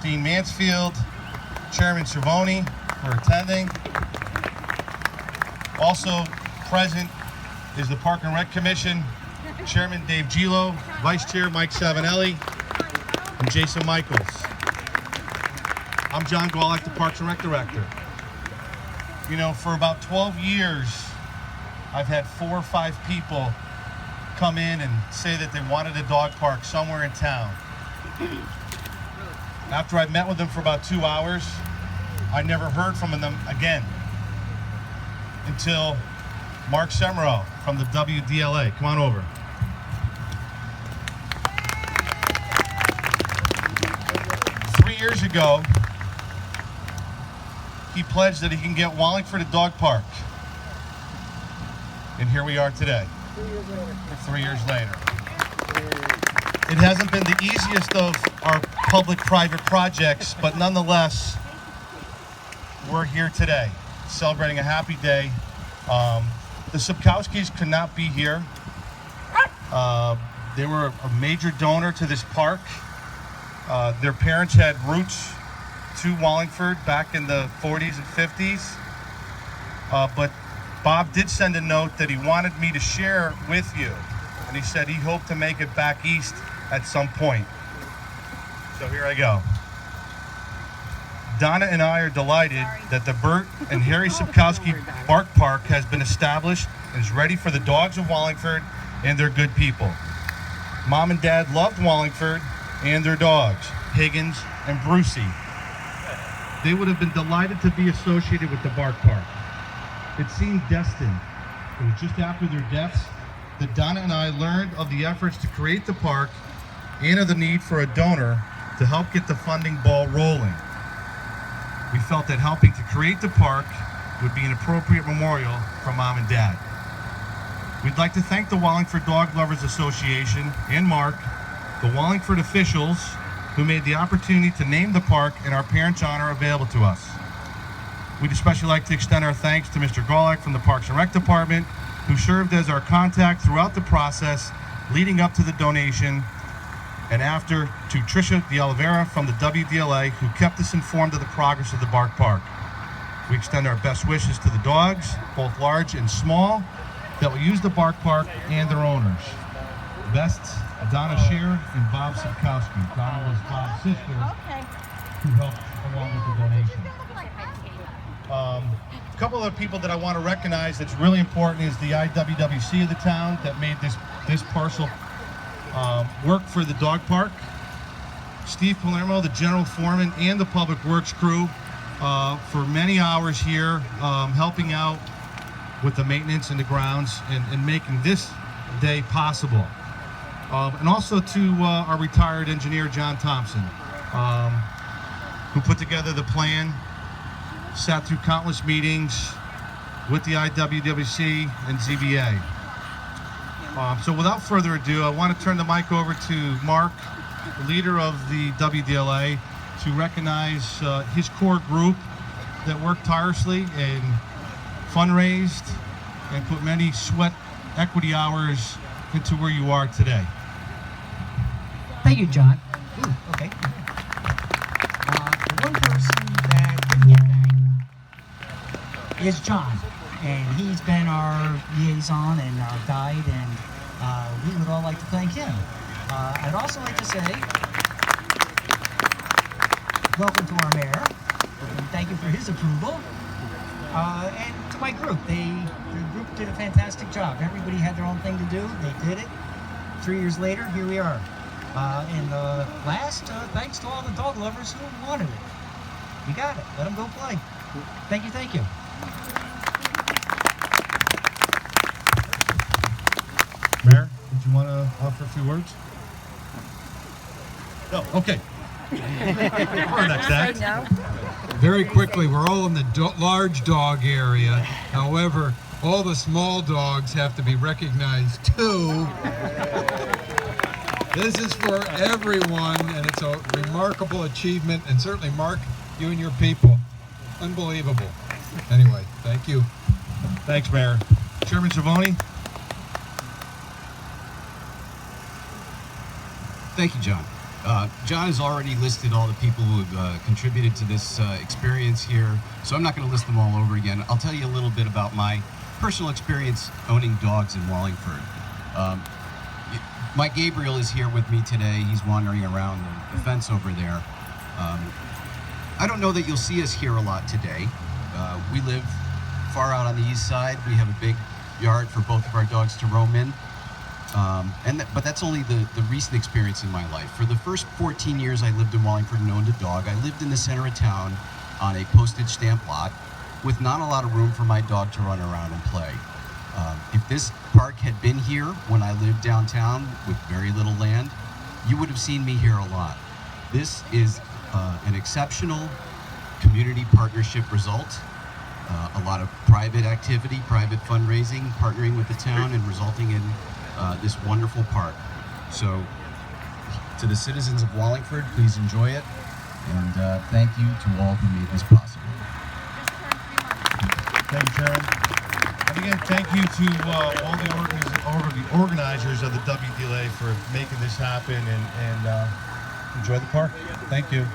Dean Mansfield, Chairman Cervoni for attending. Also present is the Park and Rec Commission, Chairman Dave Gilo, Vice Chair Mike Savinelli, and Jason Michaels. I'm John Gawlak, the Parks and Rec Director. You know, for about 12 years, I've had 4 or 5 people come in and say that they wanted a dog park somewhere in town. After I met with them for about 2 hours, I never heard from them again until Mark Semro from the WDLA. Come on over. Three years ago, he pledged that he can get Wallingford a dog park. And here we are today, 3 years later. It hasn't been the easiest of our public-private projects, but nonetheless, we're here today, celebrating a happy day. The Sapkowskis could not be here. They were a major donor to this park. Their parents had roots to Wallingford back in the 40s and 50s. But Bob did send a note that he wanted me to share with you. And he said he hoped to make it back east at some point. So here I go. Donna and I are delighted that the Bert and Harry Sapkowski Bark Park has been established and is ready for the dogs of Wallingford and their good people. Mom and Dad loved Wallingford and their dogs, Higgins and Brucey. They would have been delighted to be associated with the Bark Park. It seemed destined. It was just after their deaths that Donna and I learned of the efforts to create the park and of the need for a donor to help get the funding ball rolling. We felt that helping to create the park would be an appropriate memorial for Mom and Dad. We'd like to thank the Wallingford Dog Lovers Association and Mark, the Wallingford officials who made the opportunity to name the park in our parents' honor available to us. We'd especially like to extend our thanks to Mr. Gawlak from the Parks and Rec Department, who served as our contact throughout the process leading up to the donation, and after to Tricia De Oliveira from the WDLA, who kept us informed of the progress of the Bark Park. We extend our best wishes to the dogs, both large and small, that will use the Bark Park and their owners. Best, Donna Scheer and Bob Sapkowski. Donna was Bob's sister, who helped along with the donation. A couple of people that I want to recognize that's really important is the IWWC of the town that made this parcel work for the dog park. Steve Palermo, the general foreman, and the public works crew for many hours here helping out with the maintenance and the grounds and making this day possible. And also to our retired engineer, John Thompson, who put together the plan, sat through countless meetings with the IWWC and ZBA. So without further ado, I want to turn the mic over to Mark, the leader of the WDLA, to recognize his core group that worked tirelessly and fundraised and put many sweat equity hours into where you are today. Thank you, John. Ooh, okay. The one person that didn't get thanked is John, and he's been our liaison and our guide, and we would all like to thank him. I'd also like to say welcome to our mayor, and thank you for his approval, and to my group. The group did a fantastic job. Everybody had their own thing to do. They did it. 3 years later, here we are. And last, thanks to all the dog lovers who wanted it. You got it. Let them go play. Thank you, thank you. Mayor, did you want to offer a few words? No, okay. Our next act. Very quickly, we're all in the large dog area. However, all the small dogs have to be recognized too. This is for everyone, and it's a remarkable achievement, and certainly, Mark, you and your people, unbelievable. Anyway, thank you. Thanks, Mayor. Chairman Cervoni? Thank you, John. John has already listed all the people who have contributed to this experience here, so I'm not going to list them all over again. I'll tell you a little bit about my personal experience owning dogs in Wallingford. Mike Gabriel is here with me today. He's wandering around the fence over there. I don't know that you'll see us here a lot today. We live far out on the east side. We have a big yard for both of our dogs to roam in. But that's only the recent experience in my life. For the first 14 years I lived in Wallingford and owned a dog, I lived in the center of town on a postage stamp lot with not a lot of room for my dog to run around and play. If this park had been here when I lived downtown with very little land, you would have seen me here a lot. This is an exceptional community partnership result. A lot of private activity, private fundraising, partnering with the town and resulting in this wonderful park. So to the citizens of Wallingford, please enjoy it, and thank you to all who made this possible. Thank you, Chairman. And again, thank you to all the organizers of the WDLA for making this happen, and enjoy the park. Thank you.